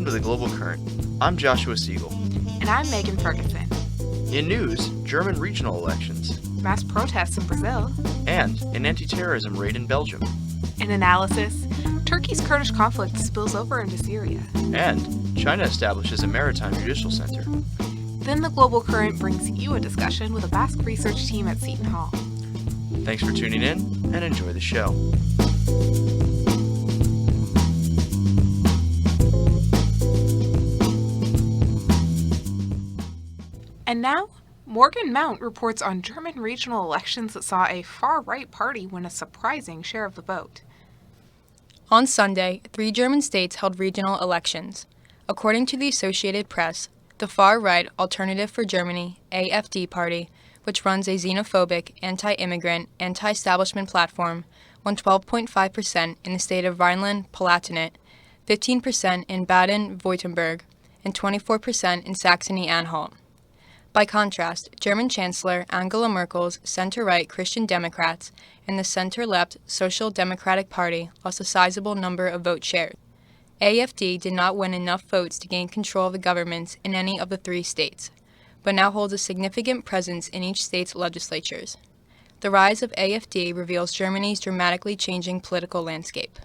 Welcome to the Global Current. I'm Joshua Siegel. And I'm Megan Ferguson. In news, German regional elections. Mass protests in Brazil. And an anti-terrorism raid in Belgium. In analysis, Turkey's Kurdish conflict spills over into Syria. And China establishes a Maritime Judicial Center. Then the Global Current brings you a discussion with a Basque research team at Seton Hall. Thanks for tuning in and enjoy the show. And now, Morgan Mount reports on German regional elections that saw a far-right party win a surprising share of the vote. On Sunday, 3 German states held regional elections. According to the Associated Press, the far-right Alternative for Germany, AfD party, which runs a xenophobic, anti-immigrant, anti-establishment platform, won 12.5% in the state of Rhineland-Palatinate, 15% in Baden-Württemberg, and 24% in Saxony-Anhalt. By contrast, German Chancellor Angela Merkel's center-right Christian Democrats and the center-left Social Democratic Party lost a sizable number of vote shares. AfD did not win enough votes to gain control of the governments in any of the 3 states, but now holds a significant presence in each state's legislatures. The rise of AfD reveals Germany's dramatically changing political landscape.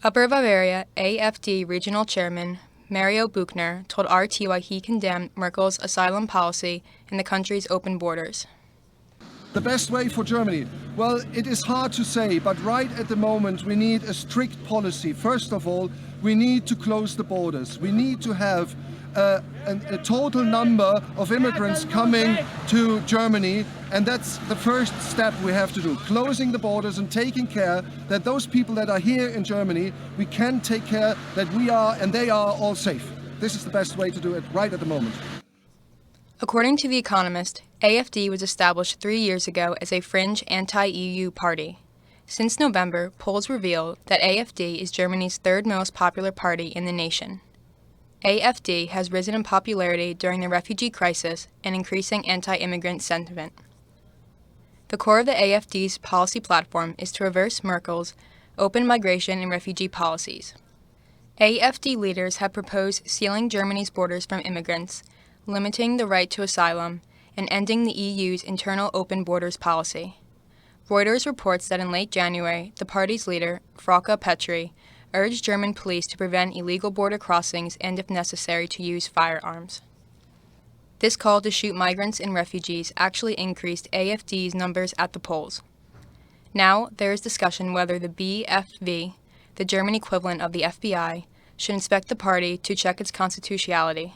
Upper Bavaria AfD regional chairman Mario Buchner told RT why he condemned Merkel's asylum policy and the country's open borders. The best way for Germany? Well, it is hard to say, but right at the moment we need a strict policy. First of all, we need to close the borders. We need to have a total number of immigrants coming to Germany, and that's the first step we have to do. Closing the borders and taking care that those people that are here in Germany, we can take care that we are and they are all safe. This is the best way to do it right at the moment. According to The Economist, AfD was established 3 years ago as a fringe anti-EU party. Since November, polls reveal that AfD is Germany's 3rd most popular party in the nation. AfD has risen in popularity during the refugee crisis and increasing anti-immigrant sentiment. The core of the AfD's policy platform is to reverse Merkel's open migration and refugee policies. AfD leaders have proposed sealing Germany's borders from immigrants, limiting the right to asylum, and ending the EU's internal open borders policy. Reuters reports that in late January, the party's leader, Frauke Petry, urged German police to prevent illegal border crossings and, if necessary, to use firearms. This call to shoot migrants and refugees actually increased AfD's numbers at the polls. Now, there is discussion whether the BFV, the German equivalent of the FBI, should inspect the party to check its constitutionality,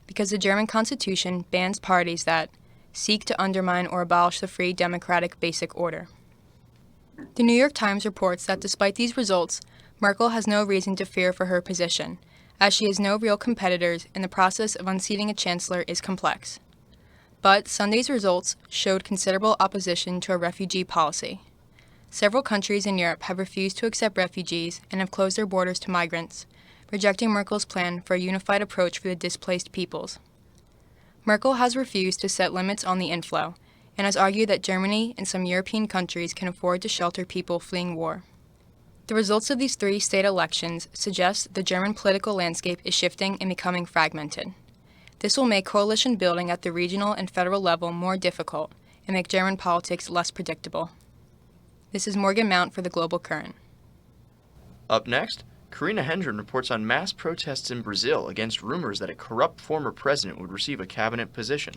because the German constitution bans parties that seek to undermine or abolish the free democratic basic order. The New York Times reports that despite these results, Merkel has no reason to fear for her position, as she has no real competitors and the process of unseating a chancellor is complex. But Sunday's results showed considerable opposition to a refugee policy. Several countries in Europe have refused to accept refugees and have closed their borders to migrants, rejecting Merkel's plan for a unified approach for the displaced peoples. Merkel has refused to set limits on the inflow and has argued that Germany and some European countries can afford to shelter people fleeing war. The results of these 3 state elections suggest the German political landscape is shifting and becoming fragmented. This will make coalition building at the regional and federal level more difficult and make German politics less predictable. This is Morgan Mount for the Global Current. Up next, Karina Hendren reports on mass protests in Brazil against rumors that a corrupt former president would receive a cabinet position.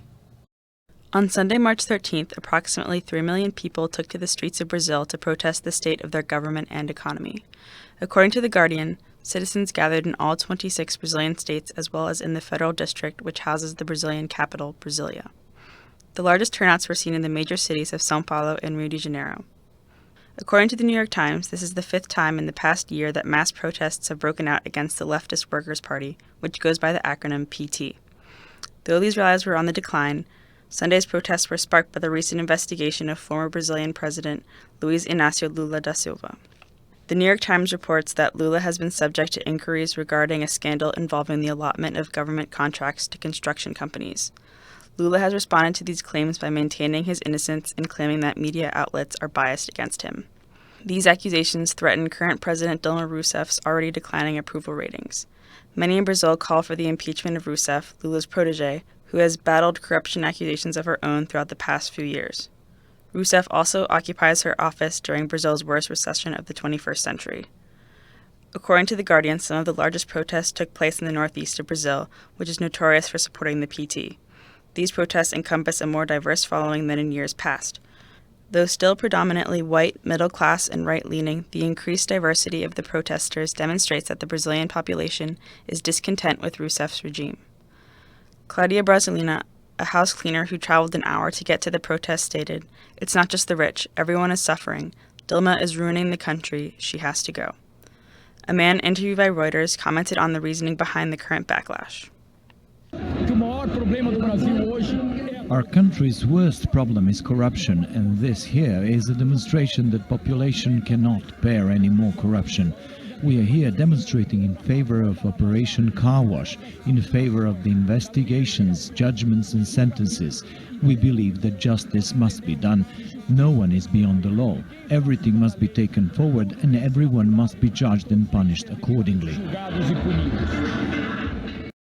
On Sunday, March 13th, approximately 3 million people took to the streets of Brazil to protest the state of their government and economy. According to The Guardian, citizens gathered in all 26 Brazilian states as well as in the federal district which houses the Brazilian capital, Brasilia. The largest turnouts were seen in the major cities of São Paulo and Rio de Janeiro. According to the New York Times, this is the 5th time in the past year that mass protests have broken out against the leftist Workers' Party, which goes by the acronym PT. Though these rallies were on the decline, Sunday's protests were sparked by the recent investigation of former Brazilian President Luiz Inácio Lula da Silva. The New York Times reports that Lula has been subject to inquiries regarding a scandal involving the allotment of government contracts to construction companies. Lula has responded to these claims by maintaining his innocence and claiming that media outlets are biased against him. These accusations threaten current President Dilma Rousseff's already declining approval ratings. Many in Brazil call for the impeachment of Rousseff, Lula's protege, who has battled corruption accusations of her own throughout the past few years. Rousseff also occupies her office during Brazil's worst recession of the 21st century. According to The Guardian, some of the largest protests took place in the northeast of Brazil, which is notorious for supporting the PT. These protests encompass a more diverse following than in years past. Though still predominantly white, middle-class, and right-leaning, the increased diversity of the protesters demonstrates that the Brazilian population is discontent with Rousseff's regime. Claudia Brasilina, a house cleaner who traveled an hour to get to the protest, stated, "It's not just the rich. Everyone is suffering. Dilma is ruining the country. She has to go." A man interviewed by Reuters commented on the reasoning behind the current backlash. Our country's worst problem is corruption, and this here is a demonstration that population cannot bear any more corruption. We are here demonstrating in favor of Operation Car Wash, in favor of the investigations, judgments and sentences. We believe that justice must be done. No one is beyond the law. Everything must be taken forward and everyone must be judged and punished accordingly.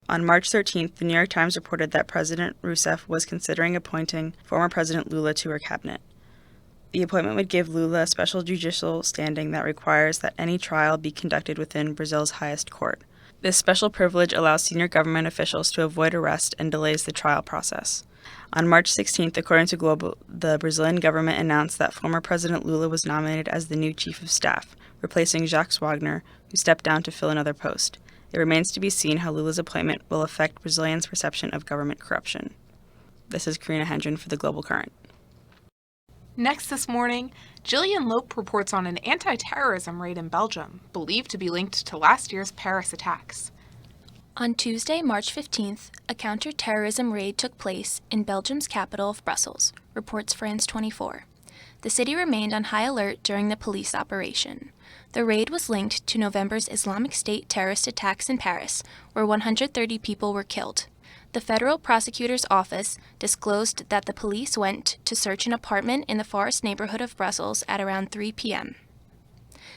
On March 13th, the New York Times reported that President Rousseff was considering appointing former President Lula to her cabinet. The appointment would give Lula a special judicial standing that requires that any trial be conducted within Brazil's highest court. This special privilege allows senior government officials to avoid arrest and delays the trial process. On March 16th, according to Globo, the Brazilian government announced that former President Lula was nominated as the new chief of staff, replacing Jacques Wagner, who stepped down to fill another post. It remains to be seen how Lula's appointment will affect Brazilians' perception of government corruption. This is Karina Hendren for the Global Current. Next this morning, Gillian Lope reports on an anti-terrorism raid in Belgium, believed to be linked to last year's Paris attacks. On Tuesday, March 15th, a counter-terrorism raid took place in Belgium's capital of Brussels, reports France 24. The city remained on high alert during the police operation. The raid was linked to November's Islamic State terrorist attacks in Paris, where 130 people were killed. The federal prosecutor's office disclosed that the police went to search an apartment in the Forest neighborhood of Brussels at around 3 p.m.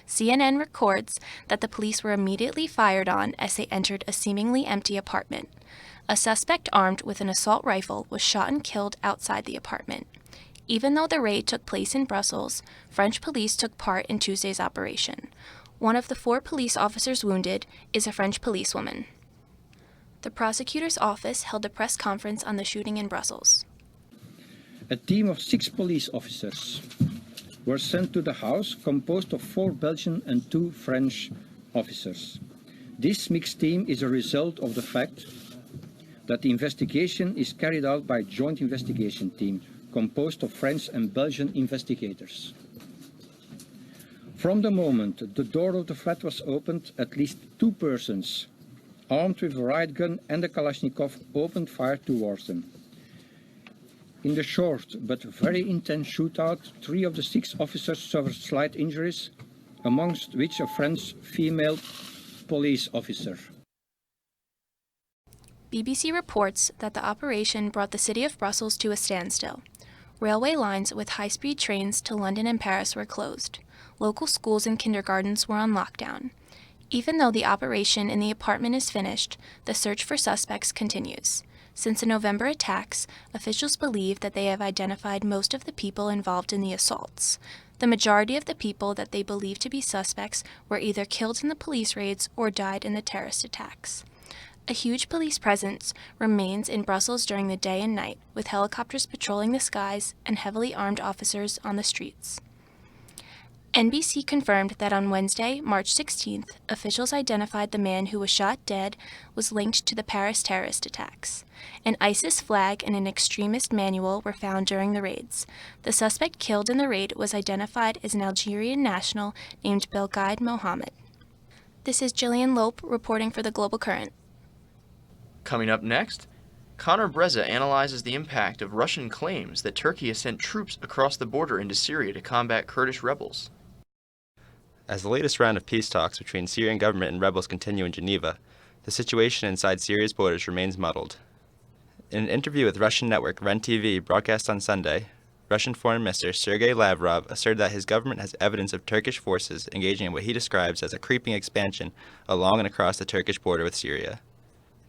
CNN records that the police were immediately fired on as they entered a seemingly empty apartment. A suspect armed with an assault rifle was shot and killed outside the apartment. Even though the raid took place in Brussels, French police took part in Tuesday's operation. One of the 4 police officers wounded is a French policewoman. The prosecutor's office held a press conference on the shooting in Brussels. A team of 6 police officers were sent to the house, composed of 4 Belgian and 2 French officers. This mixed team is a result of the fact that the investigation is carried out by a joint investigation team composed of French and Belgian investigators. From the moment the door of the flat was opened, at least 2 persons armed with a riot gun and a Kalashnikov opened fire towards them. In the short but very intense shootout, 3 of the 6 officers suffered slight injuries, amongst which a French female police officer. BBC reports that the operation brought the city of Brussels to a standstill. Railway lines with high-speed trains to London and Paris were closed. Local schools and kindergartens were on lockdown. Even though the operation in the apartment is finished, the search for suspects continues. Since the November attacks, officials believe that they have identified most of the people involved in the assaults. The majority of the people that they believe to be suspects were either killed in the police raids or died in the terrorist attacks. A huge police presence remains in Brussels during the day and night, with helicopters patrolling the skies and heavily armed officers on the streets. NBC confirmed that on Wednesday, March 16th, officials identified the man who was shot dead was linked to the Paris terrorist attacks. An ISIS flag and an extremist manual were found during the raids. The suspect killed in the raid was identified as an Algerian national named Belgaid Mohammed. This is Gillian Lope reporting for the Global Current. Coming up next, Connor Breza analyzes the impact of Russian claims that Turkey has sent troops across the border into Syria to combat Kurdish rebels. As the latest round of peace talks between Syrian government and rebels continue in Geneva, the situation inside Syria's borders remains muddled. In an interview with Russian network REN TV broadcast on Sunday, Russian Foreign Minister Sergei Lavrov asserted that his government has evidence of Turkish forces engaging in what he describes as a creeping expansion along and across the Turkish border with Syria.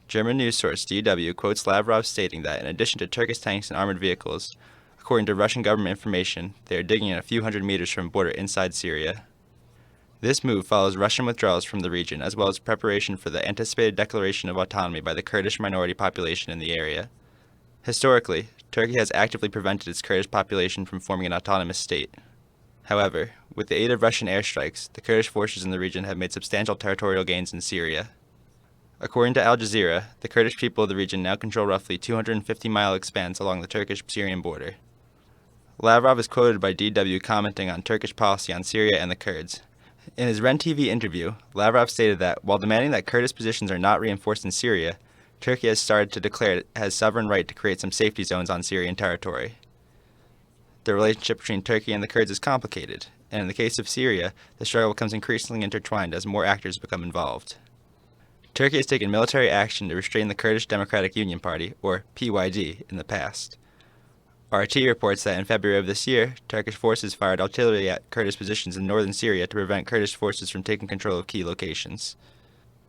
German news source DW quotes Lavrov stating that in addition to Turkish tanks and armored vehicles, according to Russian government information, they are digging in a few hundred meters from a border inside Syria. This move follows Russian withdrawals from the region as well as preparation for the anticipated declaration of autonomy by the Kurdish minority population in the area. Historically, Turkey has actively prevented its Kurdish population from forming an autonomous state. However, with the aid of Russian airstrikes, the Kurdish forces in the region have made substantial territorial gains in Syria. According to Al Jazeera, the Kurdish people of the region now control roughly 250-mile expanse along the Turkish-Syrian border. Lavrov is quoted by DW commenting on Turkish policy on Syria and the Kurds. In his REN TV interview, Lavrov stated that, while demanding that Kurdish positions are not reinforced in Syria, Turkey has started to declare it has sovereign right to create some safety zones on Syrian territory. The relationship between Turkey and the Kurds is complicated, and in the case of Syria, the struggle becomes increasingly intertwined as more actors become involved. Turkey has taken military action to restrain the Kurdish Democratic Union Party, or PYD, in the past. RT reports that in February of this year, Turkish forces fired artillery at Kurdish positions in northern Syria to prevent Kurdish forces from taking control of key locations.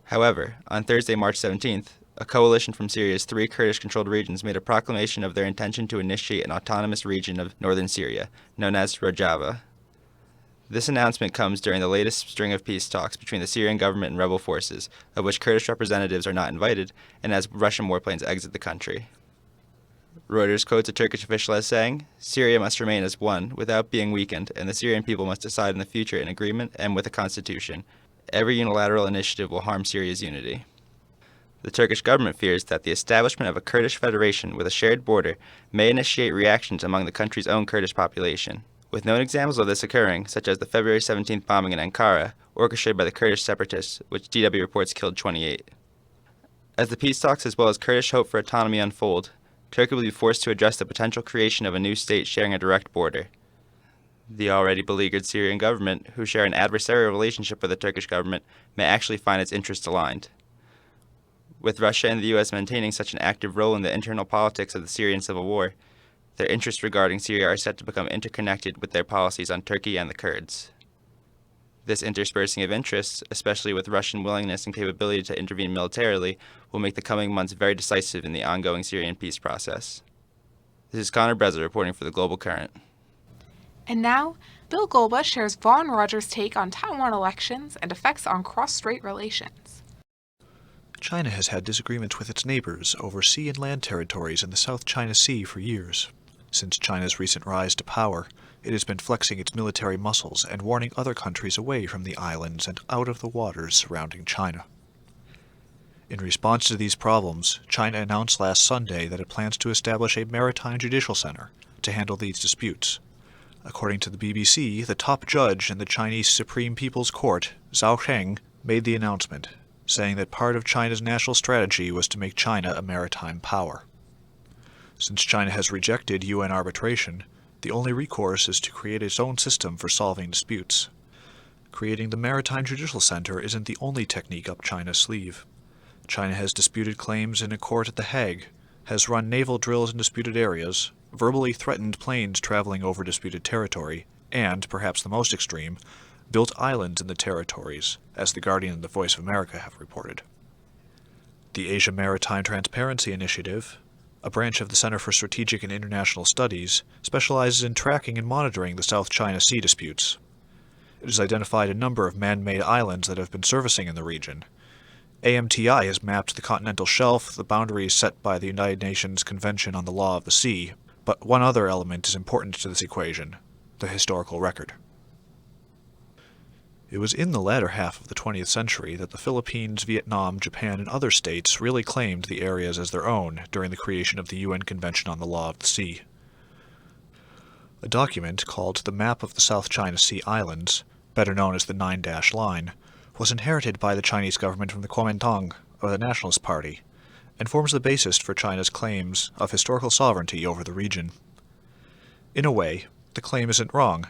However, on Thursday, March 17th, a coalition from Syria's 3 Kurdish-controlled regions made a proclamation of their intention to initiate an autonomous region of northern Syria, known as Rojava. This announcement comes during the latest string of peace talks between the Syrian government and rebel forces, of which Kurdish representatives are not invited, and as Russian warplanes exit the country. Reuters quotes a Turkish official as saying, "Syria must remain as one, without being weakened, and the Syrian people must decide in the future in agreement and with a constitution. Every unilateral initiative will harm Syria's unity." The Turkish government fears that the establishment of a Kurdish federation with a shared border may initiate reactions among the country's own Kurdish population, with known examples of this occurring, such as the February 17th bombing in Ankara, orchestrated by the Kurdish separatists, which DW reports killed 28. As the peace talks as well as Kurdish hope for autonomy unfold, Turkey will be forced to address the potential creation of a new state sharing a direct border. The already beleaguered Syrian government, who share an adversarial relationship with the Turkish government, may actually find its interests aligned. With Russia and the U.S. maintaining such an active role in the internal politics of the Syrian civil war, their interests regarding Syria are set to become interconnected with their policies on Turkey and the Kurds. This interspersing of interests, especially with Russian willingness and capability to intervene militarily, will make the coming months very decisive in the ongoing Syrian peace process. This is Connor Breza reporting for the Global Current. And now, Bill Golba shares Vaughn Rogers' take on Taiwan elections and effects on cross-strait relations. China has had disagreements with its neighbors over sea and land territories in the South China Sea for years. Since China's recent rise to power, it has been flexing its military muscles and warning other countries away from the islands and out of the waters surrounding China. In response to these problems, China announced last Sunday that it plans to establish a Maritime Judicial Center to handle these disputes. According to the BBC, the top judge in the Chinese Supreme People's Court, Zhao Sheng, made the announcement, saying that part of China's national strategy was to make China a maritime power. Since China has rejected UN arbitration, the only recourse is to create its own system for solving disputes. Creating the Maritime Judicial Center isn't the only technique up China's sleeve. China has disputed claims in a court at The Hague, has run naval drills in disputed areas, verbally threatened planes traveling over disputed territory, and, perhaps the most extreme, built islands in the territories, as The Guardian and The Voice of America have reported. The Asia Maritime Transparency Initiative, a branch of the Center for Strategic and International Studies, specializes in tracking and monitoring the South China Sea disputes. It has identified a number of man-made islands that have been surfacing in the region. AMTI has mapped the continental shelf, the boundaries set by the United Nations Convention on the Law of the Sea, but one other element is important to this equation: the historical record. It was in the latter half of the 20th century that the Philippines, Vietnam, Japan, and other states really claimed the areas as their own during the creation of the UN Convention on the Law of the Sea. A document called the Map of the South China Sea Islands, better known as the 9-Dash Line, was inherited by the Chinese government from the Kuomintang, or the Nationalist Party, and forms the basis for China's claims of historical sovereignty over the region. In a way, the claim isn't wrong.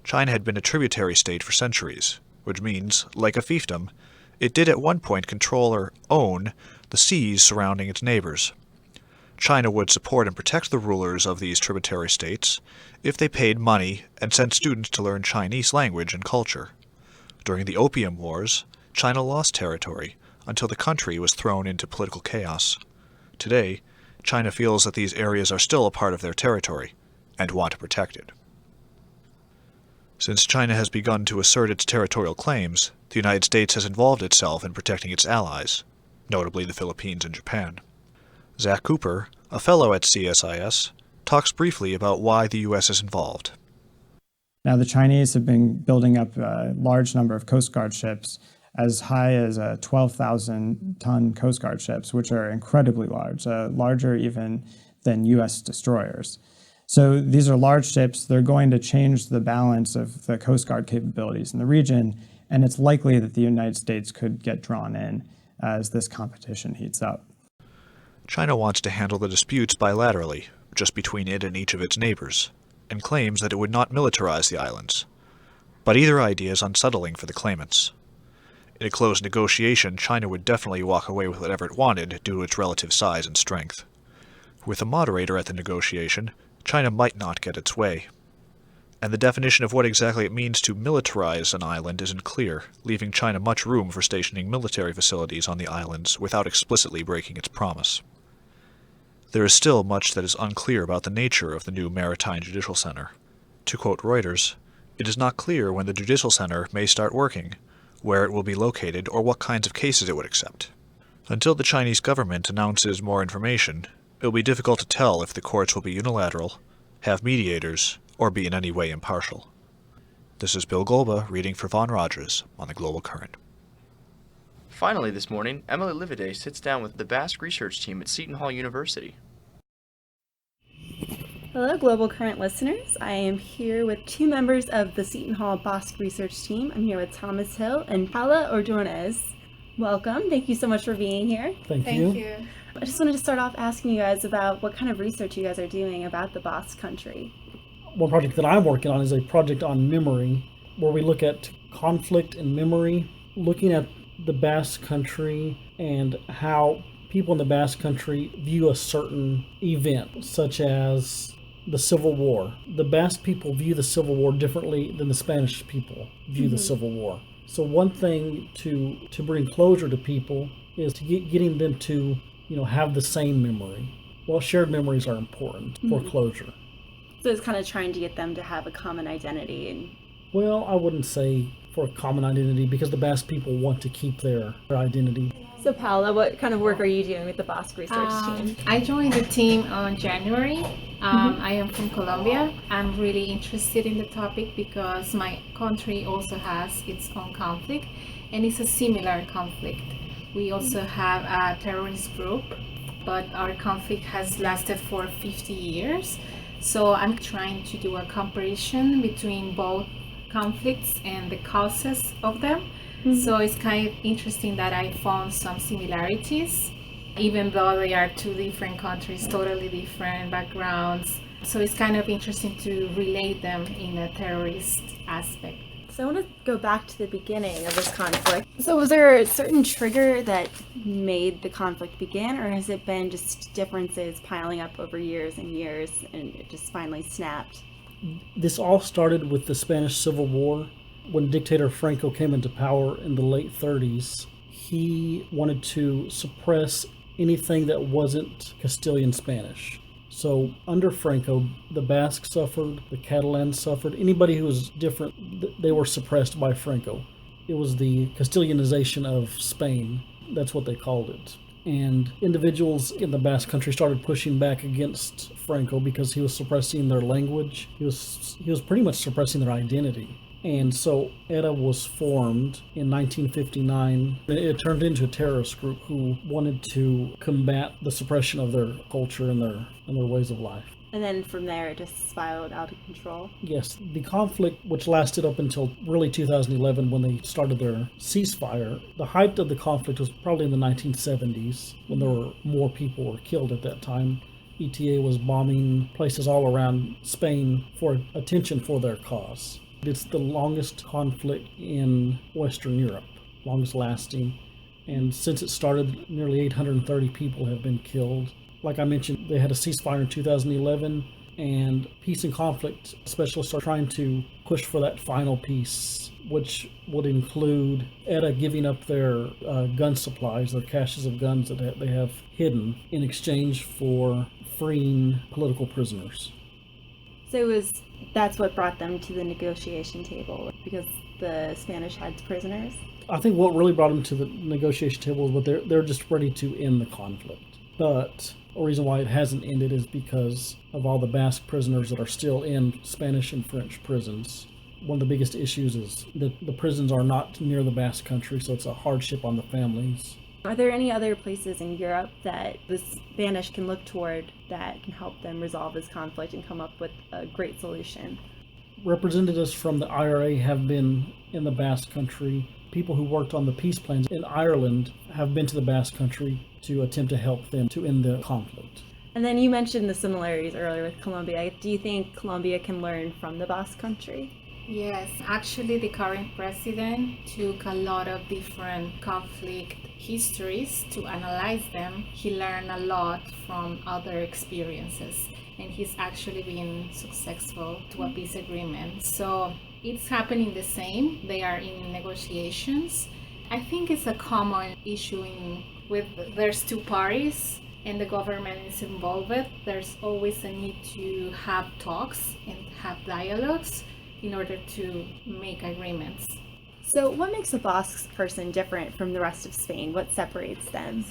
China had been a tributary state for centuries, which means, like a fiefdom, it did at one point control or own the seas surrounding its neighbors. China would support and protect the rulers of these tributary states if they paid money and sent students to learn Chinese language and culture. During the Opium Wars, China lost territory until the country was thrown into political chaos. Today, China feels that these areas are still a part of their territory and want to protect it. Since China has begun to assert its territorial claims, the United States has involved itself in protecting its allies, notably the Philippines and Japan. Zach Cooper, a fellow at CSIS, talks briefly about why the U.S. is involved. Now, the Chinese have been building up a large number of Coast Guard ships, as high as 12,000-ton Coast Guard ships, which are incredibly large, larger even than U.S. destroyers. So these are large ships. They're going to change the balance of the Coast Guard capabilities in the region, and it's likely that the United States could get drawn in as this competition heats up. China wants to handle the disputes bilaterally, just between it and each of its neighbors, and claims that it would not militarize the islands. But either idea is unsettling for the claimants. In a closed negotiation, China would definitely walk away with whatever it wanted due to its relative size and strength. With a moderator at the negotiation, China might not get its way. And the definition of what exactly it means to militarize an island isn't clear, leaving China much room for stationing military facilities on the islands without explicitly breaking its promise. There is still much that is unclear about the nature of the new Maritime Judicial Center. To quote Reuters, it is not clear when the Judicial Center may start working, where it will be located, or what kinds of cases it would accept. Until the Chinese government announces more information, it will be difficult to tell if the courts will be unilateral, have mediators, or be in any way impartial. This is Bill Golba reading for Von Rogers on the Global Current. Finally this morning, Emily Livaday sits down with the Basque research team at Seton Hall University. Hello, Global Current listeners. I am here with two members of the Seton Hall Basque research team. I'm here with Thomas Hill and Paula Ordonez. Welcome. Thank you so much for being here. Thank you. I just wanted to start off asking you guys about what kind of research you guys are doing about the Basque country. One project that I'm working on is a project on memory, where we look at conflict and memory, looking at the Basque country and how people in the Basque country view a certain event, such as the Civil War. The Basque people view the Civil War differently than the Spanish people view the Civil War. So one thing to bring closure to people is to getting them to, have the same memory. Well, shared memories are important for closure. So it's kind of trying to get them to have a common identity. Well, I wouldn't say for a common identity, because the Basque people want to keep their identity. So Paula, what kind of work are you doing with the Basque research team? I joined the team on January. I am from Colombia. I'm really interested in the topic because my country also has its own conflict, and it's a similar conflict. We also have a terrorist group, but our conflict has lasted for 50 years. So I'm trying to do a comparison between both conflicts and the causes of them. So it's kind of interesting that I found some similarities, even though they are two different countries, totally different backgrounds. So it's kind of interesting to relate them in a terrorist aspect. So I want to go back to the beginning of this conflict. So was there a certain trigger that made the conflict begin, or has it been just differences piling up over years and years and it just finally snapped? This all started with the Spanish Civil War. When dictator Franco came into power in the late 30s, he wanted to suppress anything that wasn't Castilian Spanish. So under Franco, the Basque suffered, the Catalans suffered. Anybody who was different, they were suppressed by Franco. It was the Castilianization of Spain. That's what they called it. And individuals in the Basque country started pushing back against Franco because he was suppressing their language. He was pretty much suppressing their identity. And so ETA was formed in 1959. It turned into a terrorist group who wanted to combat the suppression of their culture and their ways of life. And then from there, it just spiraled out of control. Yes, the conflict, which lasted up until really 2011 when they started their ceasefire, the height of the conflict was probably in the 1970s when there were more people were killed at that time. ETA was bombing places all around Spain for attention for their cause. It's the longest conflict in Western Europe, longest lasting. And since it started, nearly 830 people have been killed. Like I mentioned, they had a ceasefire in 2011, and peace and conflict specialists are trying to push for that final peace, which would include ETA giving up their gun supplies, their caches of guns that they have hidden, in exchange for freeing political prisoners. So that's what brought them to the negotiation table, because the Spanish had prisoners? I think what really brought them to the negotiation table is what they're just ready to end the conflict. But the reason why it hasn't ended is because of all the Basque prisoners that are still in Spanish and French prisons. One of the biggest issues is that the prisons are not near the Basque country, so it's a hardship on the families. Are there any other places in Europe that the Spanish can look toward that can help them resolve this conflict and come up with a great solution? Representatives from the IRA have been in the Basque country. People who worked on the peace plans in Ireland have been to the Basque country to attempt to help them to end the conflict. And then you mentioned the similarities earlier with Colombia. Do you think Colombia can learn from the Basque country? Yes, actually the current president took a lot of different conflict histories to analyze them. He learned a lot from other experiences, and he's actually been successful to a peace agreement. So it's happening the same. They are in negotiations. I think it's a common issue there's two parties and the government is involved. There's always a need to have talks and have dialogues in order to make agreements. So what makes a Basque person different from the rest of Spain? What separates them?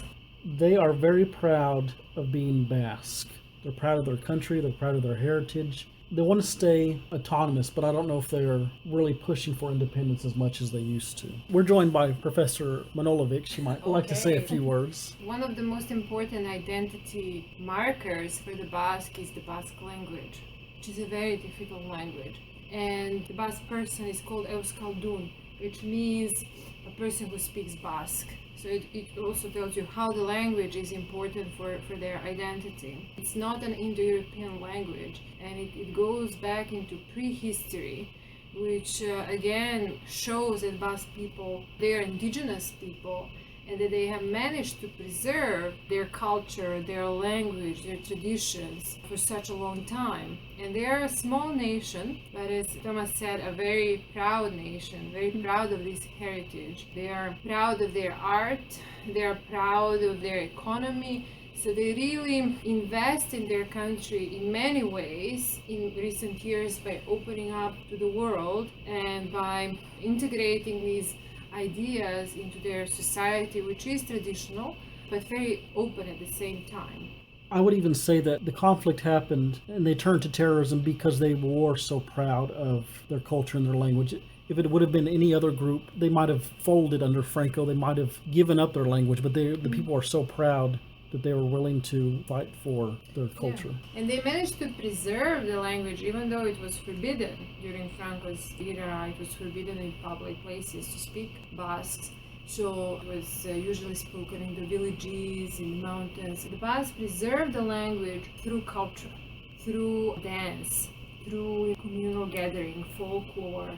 They are very proud of being Basque. They're proud of their country, they're proud of their heritage. They want to stay autonomous, but I don't know if they're really pushing for independence as much as they used to. We're joined by Professor Manolovic. She might like to say a few words. One of the most important identity markers for the Basque is the Basque language, which is a very difficult language. And the Basque person is called Euskaldun, which means a person who speaks Basque. So it also tells you how the language is important for their identity. It's not an Indo-European language, and it goes back into prehistory, which again shows that Basque people, they are indigenous people, and that they have managed to preserve their culture, their language, their traditions for such a long time. And they are a small nation, but as Thomas said, a very proud nation, very proud of this heritage. They are proud of their art, they are proud of their economy. So they really invest in their country in many ways in recent years by opening up to the world and by integrating these ideas into their society, which is traditional but very open at the same time. I would even say that the conflict happened and they turned to terrorism because they were so proud of their culture and their language. If it would have been any other group, they might have folded under Franco, they might have given up their language, but the people are so proud that they were willing to fight for their culture. Yeah. And they managed to preserve the language even though it was forbidden during Franco's era. It was forbidden in public places to speak Basque. So it was usually spoken in the villages, in the mountains. The Basque preserved the language through culture, through dance, through communal gathering, folklore,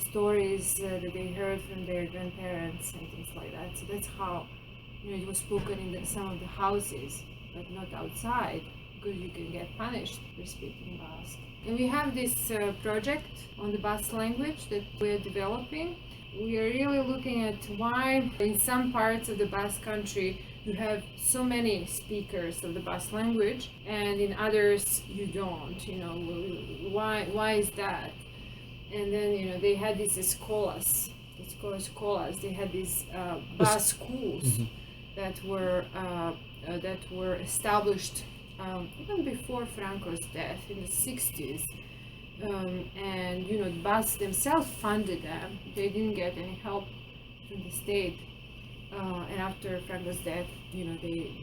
stories that they heard from their grandparents and things like that. So that's how it was spoken in some of the houses, but not outside, because you can get punished for speaking Basque. And we have this project on the Basque language that we're developing. We are really looking at why in some parts of the Basque country you have so many speakers of the Basque language and in others you don't. Why is that? And then they had these escolas. It's called escolas. They had these Basque schools. Mm-hmm. that were established even before Franco's death in the 60s. And the Basques themselves funded them. They didn't get any help from the state. And after Franco's death, they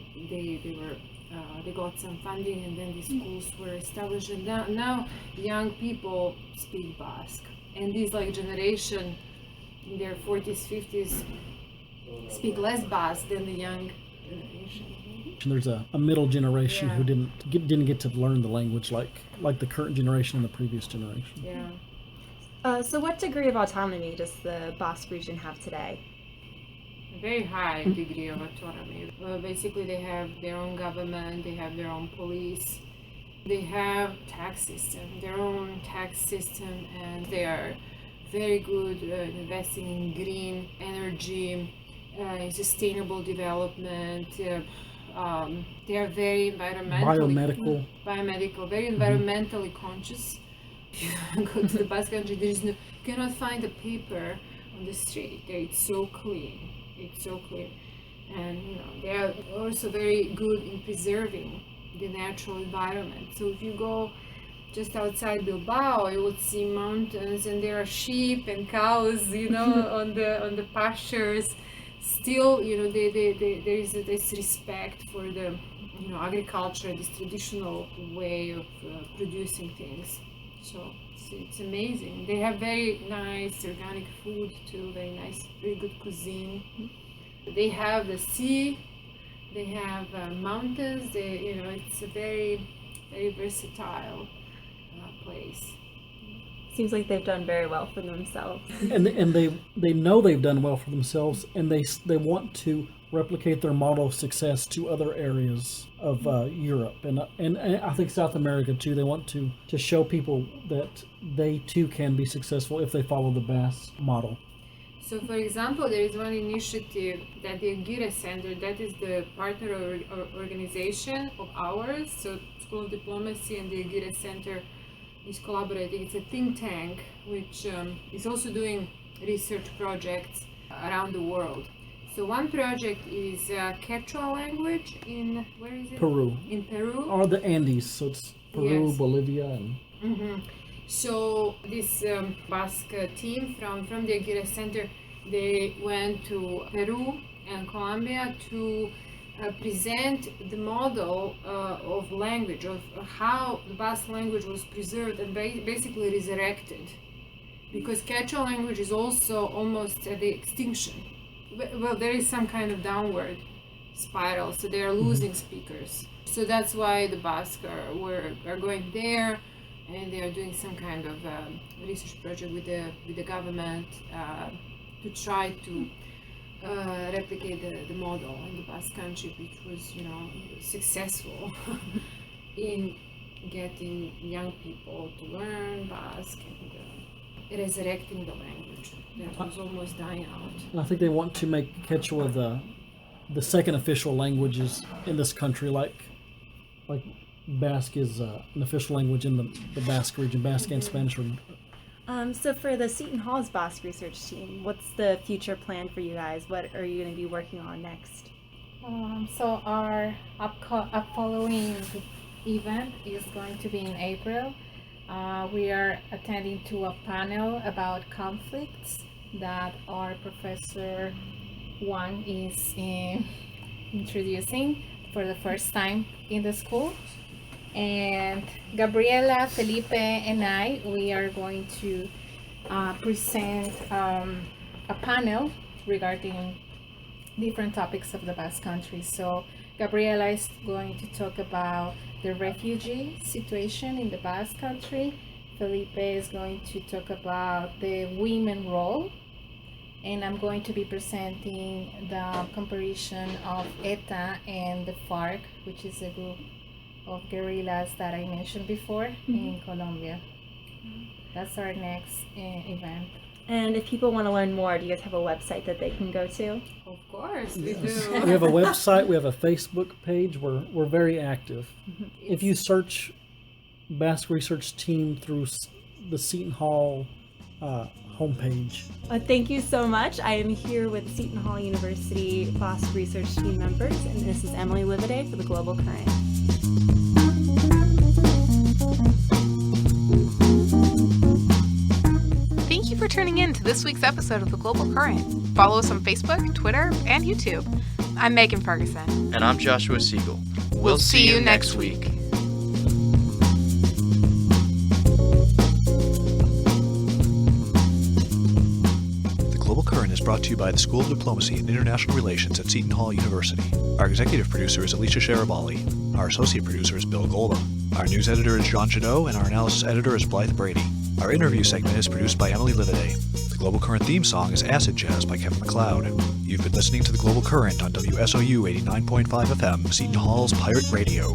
got some funding, and then these schools were established. And now young people speak Basque, and these generation in their 40s, 50s speak less Basque than the young generation. There's a middle generation who didn't get to learn the language like the current generation and the previous generation. Yeah. So what degree of autonomy does the Basque region have today? very high degree of autonomy. Basically, they have their own government, they have their own police, they have their own tax system, and they are very good investing in green energy, in sustainable development. They are very biomedical, very environmentally conscious. If you go to the Basque country, you cannot find a paper on the street. It's so clean. And they are also very good in preserving the natural environment. So if you go just outside Bilbao, you would see mountains, and there are sheep and cows, on the pastures. Still, there is this respect for the, agriculture, this traditional way of producing things. So it's amazing. They have very nice organic food too, very good cuisine. They have the sea, they have mountains. It's a very, very versatile place. Seems like they've done very well for themselves. And they know they've done well for themselves, and they want to replicate their model of success to other areas of Europe and I think South America too. They want to show people that they too can be successful if they follow the Basque model. So, for example, there is one initiative that the Aguirre Center, that is the partner organization of ours. So, School of Diplomacy and the Aguirre Center is collaborating. It's a think tank which is also doing research projects around the world. So one project is Quechua language in, where is it? Peru. In Peru. Or the Andes, so it's Peru, Yes. Bolivia, and... So this Basque team from the Aguirre Center, they went to Peru and Colombia to present the model of language, of how the Basque language was preserved and basically resurrected. Because Quechua language is also almost at the extinction. Well, there is some kind of downward spiral, so they are losing speakers. So that's why the Basque are going there, and they are doing some kind of research project with the government to try to replicate the model in the Basque country, which was, successful in getting young people to learn Basque and resurrecting the language that was almost dying out. I think they want to make Quechua the second official languages in this country, like Basque is an official language in the Basque region. Basque and Spanish are... So for the Seton Hall's Basque research team, what's the future plan for you guys? What are you going to be working on next? So our following event is going to be in April. We are attending to a panel about conflicts that our Professor Wang is introducing for the first time in the school. And Gabriela, Felipe, and I, we are going to present a panel regarding different topics of the Basque country. So Gabriela is going to talk about the refugee situation in the Basque country. Felipe is going to talk about the women role. And I'm going to be presenting the comparison of ETA and the FARC, which is a group of guerrillas that I mentioned before in Colombia. That's our next event. And if people want to learn more, do you guys have a website that they can go to? Of course, we do. We have a website, we have a Facebook page, we're very active. If you search Basque Research Team through the Seton Hall homepage. Thank you so much. I am here with Seton Hall University Basque Research Team members, and this is Emily Livide for the Global Current. Thank you for tuning in to this week's episode of The Global Current. Follow us on Facebook, Twitter, and YouTube. I'm Megan Ferguson. And I'm Joshua Siegel. We'll see you next week. The Global Current is brought to you by the School of Diplomacy and International Relations at Seton Hall University. Our executive producer is Alicia Sharabali. Our associate producer is Bill Golda. Our news editor is John Jadot, and our analysis editor is Blythe Brady. Our interview segment is produced by Emily Livide. The The Global Current theme song is Acid Jazz by Kevin MacLeod. You've been listening to The Global Current on WSOU 89.5 FM, Seton Hall's Pirate Radio.